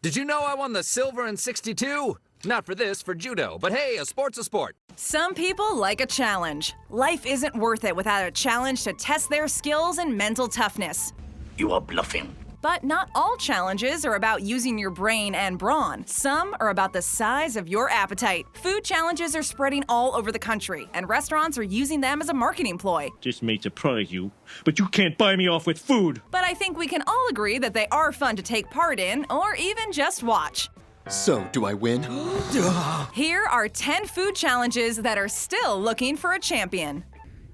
Did you know I won the silver in 62? Not for this, for judo, but hey, a sport's a sport. Some people like a challenge. Life isn't worth it without a challenge to test their skills and mental toughness. You are bluffing. But not all challenges are about using your brain and brawn. Some are about the size of your appetite. Food challenges are spreading all over the country, and restaurants are using them as a marketing ploy. This may surprise you, but you can't buy me off with food. But I think we can all agree that they are fun to take part in, or even just watch. So, do I win? Here are 10 food challenges that are still looking for a champion.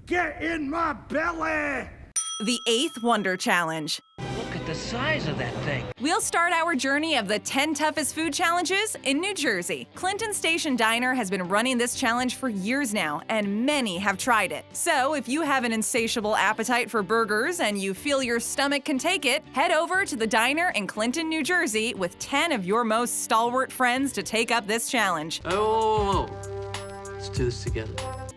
Get in my belly! The 8th Wonder Challenge. Look at the size of that thing. We'll start our journey of the 10 toughest food challenges in New Jersey. Clinton Station Diner has been running this challenge for years now, and many have tried it. So if you have an insatiable appetite for burgers and you feel your stomach can take it, head over to the diner in Clinton, New Jersey with 10 of your most stalwart friends to take up this challenge. Oh, let's do this together.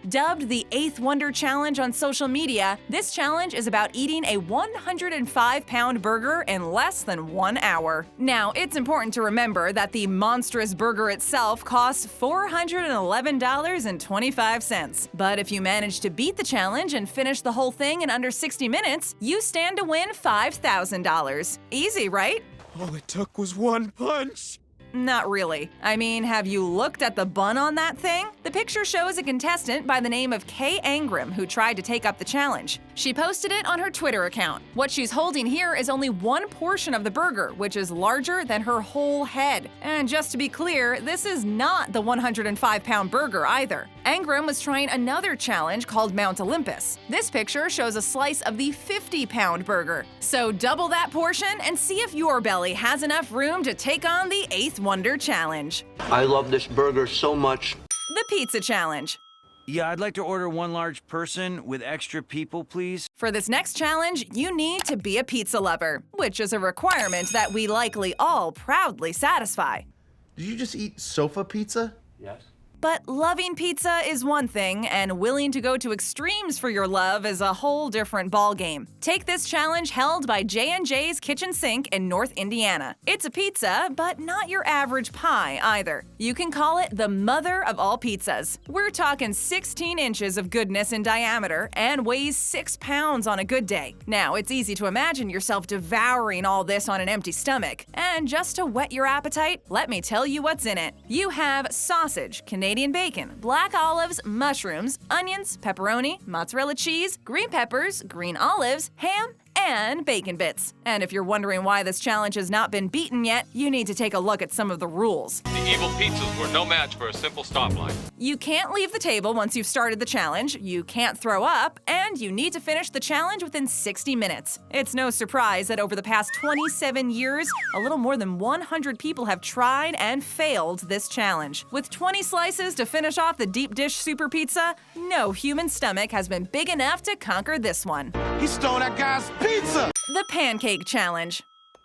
Dubbed the 8th Wonder Challenge on social media, this challenge is about eating a 105-pound burger in less than 1 hour. Now, it's important to remember that the monstrous burger itself costs $411.25. But if you manage to beat the challenge and finish the whole thing in under 60 minutes, you stand to win $5,000. Easy, right? All it took was one punch. Not really. I mean, have you looked at the bun on that thing? The picture shows a contestant by the name of Kay Angram who tried to take up the challenge. She posted it on her Twitter account. What she's holding here is only one portion of the burger, which is larger than her whole head. And just to be clear, this is not the 105-pound burger either. Angram was trying another challenge called Mount Olympus. This picture shows a slice of the 50-pound burger. So double that portion and see if your belly has enough room to take on the 8th Wonder Challenge. I love this burger so much. The Pizza Challenge. Yeah, I'd like to order one large person with extra people, please. For this next challenge, you need to be a pizza lover, which is a requirement that we likely all proudly satisfy. Did you just eat sofa pizza? Yes. But loving pizza is one thing, and willing to go to extremes for your love is a whole different ballgame. Take this challenge held by J&J's Kitchen Sink in North Indiana. It's a pizza, but not your average pie either. You can call it the mother of all pizzas. We're talking 16 inches of goodness in diameter and weighs 6 pounds on a good day. Now, it's easy to imagine yourself devouring all this on an empty stomach. And just to whet your appetite, let me tell you what's in it. You have sausage, Canadian bacon, black olives, mushrooms, onions, pepperoni, mozzarella cheese, green peppers, green olives, ham, and bacon bits. And if you're wondering why this challenge has not been beaten yet, you need to take a look at some of the rules. The evil pizzas were no match for a simple stoplight. You can't leave the table once you've started the challenge, you can't throw up, and you need to finish the challenge within 60 minutes. It's no surprise that over the past 27 years, a little more than 100 people have tried and failed this challenge. With 20 slices to finish off the deep dish super pizza, no human stomach has been big enough to conquer this one. He stole that guy's pizza! The Pancake Challenge.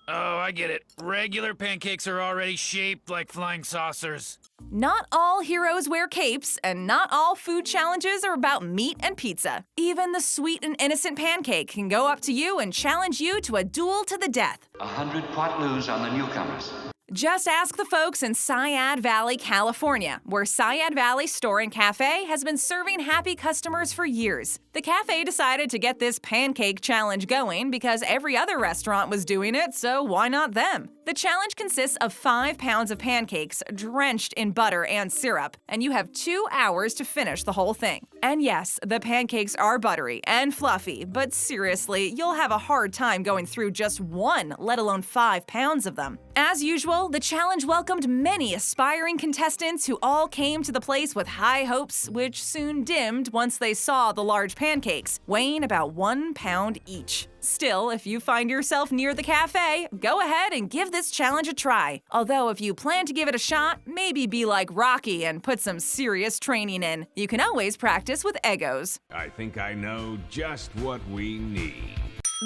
Oh, I get it. Regular pancakes are already shaped like flying saucers. Not all heroes wear capes, and not all food challenges are about meat and pizza. Even the sweet and innocent pancake can go up to you and challenge you to a duel to the death. 100 Quatloos on the newcomers. Just ask the folks in Seiad Valley, California, where Seiad Valley Store and Cafe has been serving happy customers for years. The cafe decided to get this pancake challenge going because every other restaurant was doing it, so why not them? The challenge consists of 5 pounds of pancakes drenched in butter and syrup, and you have 2 hours to finish the whole thing. And yes, the pancakes are buttery and fluffy, but seriously, you'll have a hard time going through just one, let alone 5 pounds of them. As usual, the challenge welcomed many aspiring contestants who all came to the place with high hopes, which soon dimmed once they saw the large pancakes, weighing about 1 pound each. Still, if you find yourself near the cafe, go ahead and give this challenge a try. Although if you plan to give it a shot, maybe be like Rocky and put some serious training in. You can always practice with Eggos. I think I know just what we need.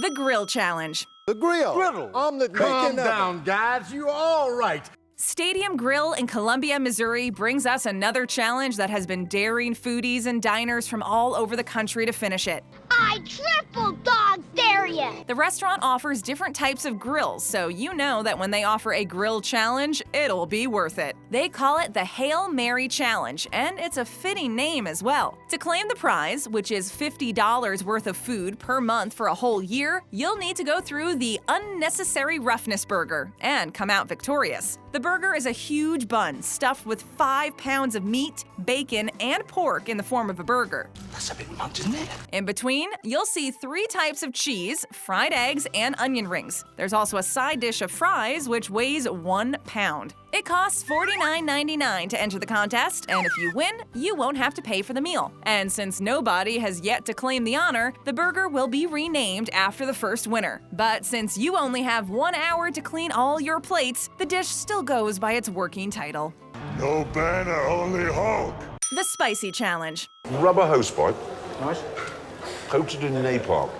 The Grill Challenge. The grill. Griddle. Omelet Calm bacon. down, guys. You're all right. Stadium Grill in Columbia, Missouri brings us another challenge that has been daring foodies and diners from all over the country to finish it. I triple dog dare dare ya! The restaurant offers different types of grills, so you know that when they offer a grill challenge, it'll be worth it. They call it the Hail Mary Challenge, and it's a fitting name as well. To claim the prize, which is $50 worth of food per month for a whole year, you'll need to go through the Unnecessary Roughness Burger and come out victorious. The burger is a huge bun stuffed with 5 pounds of meat, bacon, and pork in the form of a burger. That's a bit much, isn't it? In between, you'll see 3 types of cheese, fried eggs, and onion rings. There's also a side dish of fries, which weighs 1 pound. It costs $49.99 to enter the contest, and if you win, you won't have to pay for the meal. And since nobody has yet to claim the honor, the burger will be renamed after the first winner. But since you only have 1 hour to clean all your plates, the dish still goes by its working title. No banner, only Hulk. The Spicy Challenge. Rubber hosepipe. Nice. Coated in napalm.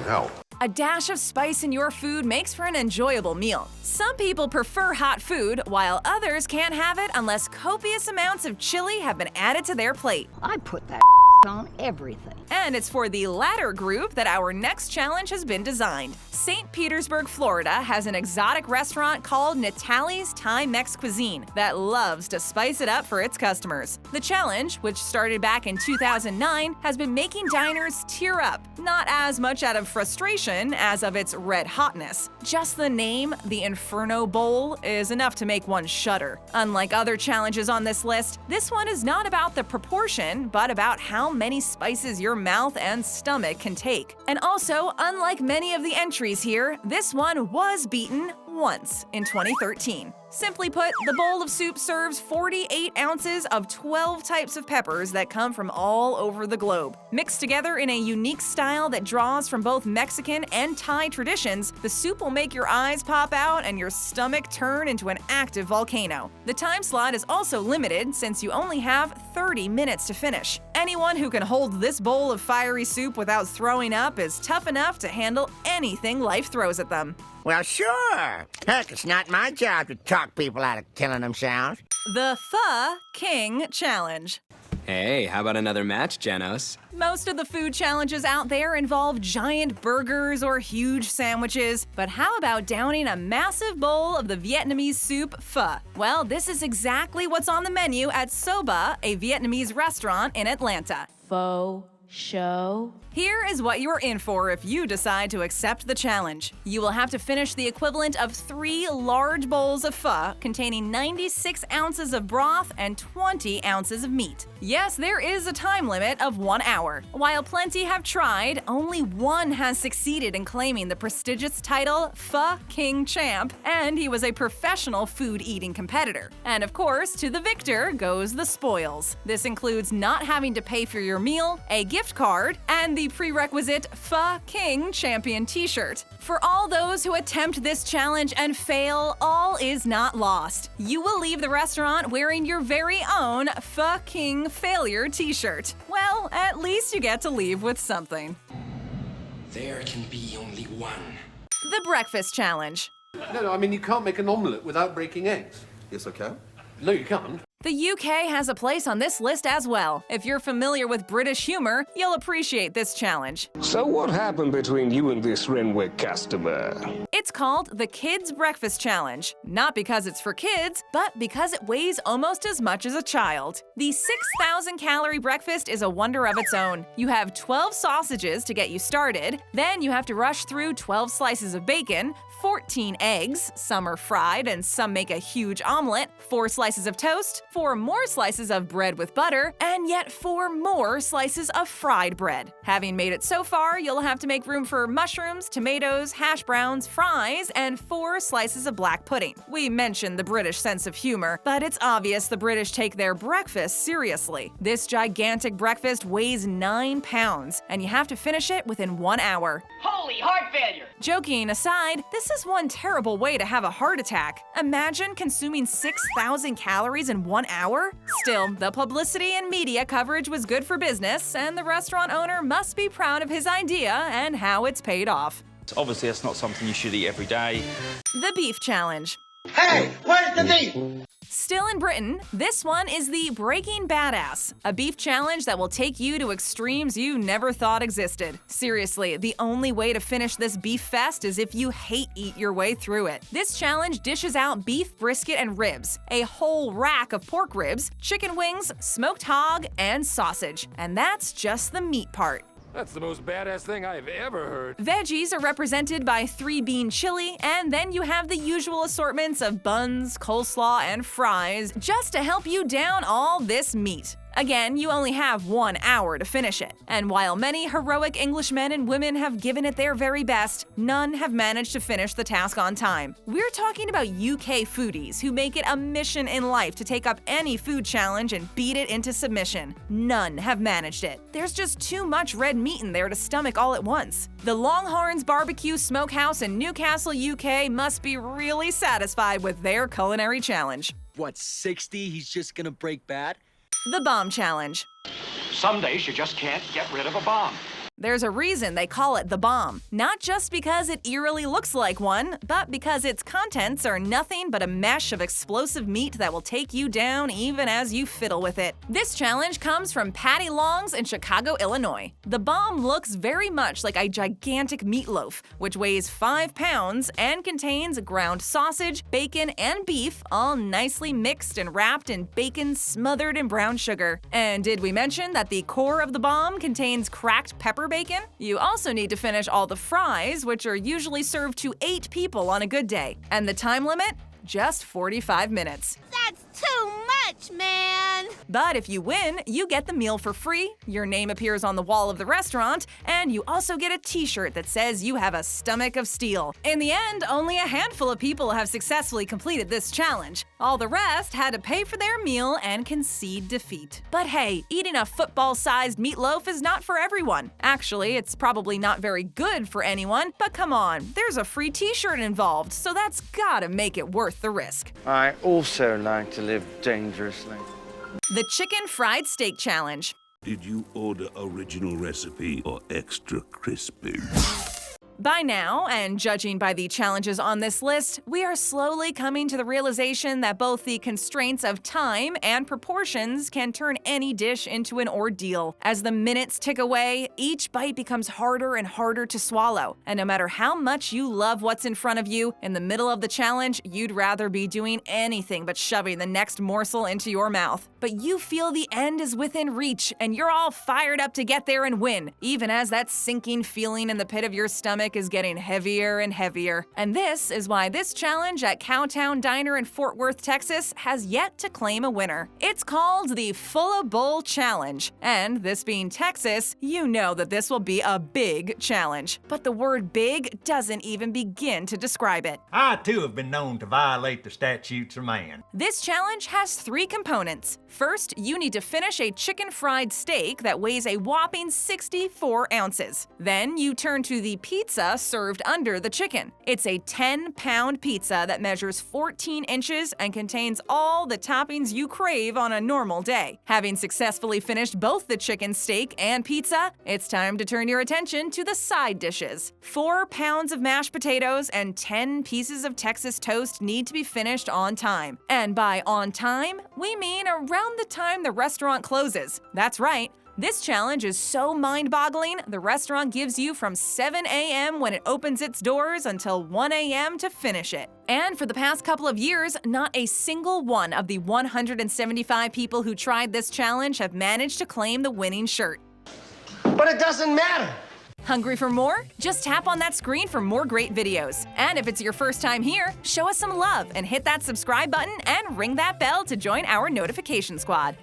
Hell. A dash of spice in your food makes for an enjoyable meal. Some people prefer hot food, while others can't have it unless copious amounts of chili have been added to their plate. I put that on everything. And it's for the latter group that our next challenge has been designed. St. Petersburg, Florida has an exotic restaurant called Nitally's ThaiMex Cuisine that loves to spice it up for its customers. The challenge, which started back in 2009, has been making diners tear up, not as much out of frustration as of its red hotness. Just the name, the Inferno Bowl, is enough to make one shudder. Unlike other challenges on this list, this one is not about the proportion, but about how many spices your mouth and stomach can take. And also, unlike many of the entries here, this one was beaten once in 2013. Simply put, the bowl of soup serves 48 ounces of 12 types of peppers that come from all over the globe. Mixed together in a unique style that draws from both Mexican and Thai traditions, the soup will make your eyes pop out and your stomach turn into an active volcano. The time slot is also limited since you only have 30 minutes to finish. Anyone who can hold this bowl of fiery soup without throwing up is tough enough to handle anything life throws at them. Well, sure. Heck, it's not my job to talk people out of killing themselves. The Pho King Challenge. Hey, how about another match, Janos? Most of the food challenges out there involve giant burgers or huge sandwiches, but how about downing a massive bowl of the Vietnamese soup pho? Well, this is exactly what's on the menu at SoBa, a Vietnamese restaurant in Atlanta. Pho show. Here is what you're in for if you decide to accept the challenge. You will have to finish the equivalent of 3 large bowls of pho containing 96 ounces of broth and 20 ounces of meat. Yes, there is a time limit of 1 hour. While plenty have tried, only one has succeeded in claiming the prestigious title Pho King Champ, and he was a professional food-eating competitor. And of course, to the victor goes the spoils. This includes not having to pay for your meal, a gift card, and the prerequisite Pho King Champion t-shirt. For all those who attempt this challenge and fail, all is not lost. You will leave the restaurant wearing your very own Pho King Failure t-shirt. Well, at least you get to leave with something. There can be only one. The Breakfast Challenge. No, I mean, you can't make an omelette without breaking eggs. Yes, I can. No, you can't. The UK has a place on this list as well. If you're familiar with British humor, you'll appreciate this challenge. So what happened between you and this Renwick customer? It's called the Kids Breakfast Challenge. Not because it's for kids, but because it weighs almost as much as a child. The 6,000-calorie breakfast is a wonder of its own. You have 12 sausages to get you started, then you have to rush through 12 slices of bacon, 14 eggs, some are fried and some make a huge omelet, 4 slices of toast, 4 more slices of bread with butter, and yet 4 more slices of fried bread. Having made it so far, you'll have to make room for mushrooms, tomatoes, hash browns, fries, and 4 slices of black pudding. We mentioned the British sense of humor, but it's obvious the British take their breakfast seriously. This gigantic breakfast weighs 9 pounds, and you have to finish it within 1 hour. Holy heart failure! Joking aside, this is one terrible way to have a heart attack. Imagine consuming 6,000 calories in 1 hour? Still, the publicity and media coverage was good for business, and the restaurant owner must be proud of his idea and how it's paid off. Obviously, that's not something you should eat every day. The Beef Challenge. Hey, where's the to thee. Still in Britain, this one is the Breaking Badass, a beef challenge that will take you to extremes you never thought existed. Seriously, the only way to finish this beef fest is if you hate-eat your way through it. This challenge dishes out beef brisket and ribs, a whole rack of pork ribs, chicken wings, smoked hog, and sausage. And that's just the meat part. That's the most badass thing I've ever heard. Veggies are represented by 3-bean chili, and then you have the usual assortments of buns, coleslaw, and fries just to help you down all this meat. Again, you only have 1 hour to finish it. And while many heroic Englishmen and women have given it their very best, none have managed to finish the task on time. We're talking about UK foodies who make it a mission in life to take up any food challenge and beat it into submission. None have managed it. There's just too much red meat in there to stomach all at once. The Longhorns Barbecue Smokehouse in Newcastle, UK must be really satisfied with their culinary challenge. What, 60? He's just gonna break bad? The Bomb Challenge. Some days you just can't get rid of a bomb. There's a reason they call it the bomb. Not just because it eerily looks like one, but because its contents are nothing but a mesh of explosive meat that will take you down even as you fiddle with it. This challenge comes from Paddy Long's in Chicago, Illinois. The bomb looks very much like a gigantic meatloaf, which weighs 5 pounds and contains ground sausage, bacon, and beef, all nicely mixed and wrapped in bacon smothered in brown sugar. And did we mention that the core of the bomb contains cracked pepper bacon? You also need to finish all the fries, which are usually served to 8 people on a good day. And the time limit? Just 45 minutes. That's too much, man! But if you win, you get the meal for free, your name appears on the wall of the restaurant, and you also get a t-shirt that says you have a stomach of steel. In the end, only a handful of people have successfully completed this challenge. All the rest had to pay for their meal and concede defeat. But hey, eating a football-sized meatloaf is not for everyone. Actually, it's probably not very good for anyone, but come on, there's a free t-shirt involved, so that's gotta make it worth the risk. I also like to live dangerously. The Chicken Fried Steak Challenge. Did you order original recipe or extra crispy? By now, and judging by the challenges on this list, we are slowly coming to the realization that both the constraints of time and proportions can turn any dish into an ordeal. As the minutes tick away, each bite becomes harder and harder to swallow. And no matter how much you love what's in front of you, in the middle of the challenge, you'd rather be doing anything but shoving the next morsel into your mouth. But you feel the end is within reach, and you're all fired up to get there and win, even as that sinking feeling in the pit of your stomach is getting heavier and heavier. And this is why this challenge at Cowtown Diner in Fort Worth, Texas has yet to claim a winner. It's called the Full Bowl Challenge. And this being Texas, you know that this will be a big challenge. But the word big doesn't even begin to describe it. I too have been known to violate the statutes of man. This challenge has 3 components. First, you need to finish a chicken fried steak that weighs a whopping 64 ounces. Then you turn to the pizza served under the chicken. It's a 10-pound pizza that measures 14 inches and contains all the toppings you crave on a normal day. Having successfully finished both the chicken steak and pizza, it's time to turn your attention to the side dishes. 4 pounds of mashed potatoes and 10 pieces of Texas toast need to be finished on time. And by on time, we mean around the time the restaurant closes. That's right. This challenge is so mind-boggling, the restaurant gives you from 7 a.m. when it opens its doors until 1 a.m. to finish it. And for the past couple of years, not a single one of the 175 people who tried this challenge have managed to claim the winning shirt. But it doesn't matter! Hungry for more? Just tap on that screen for more great videos. And if it's your first time here, show us some love and hit that subscribe button and ring that bell to join our notification squad.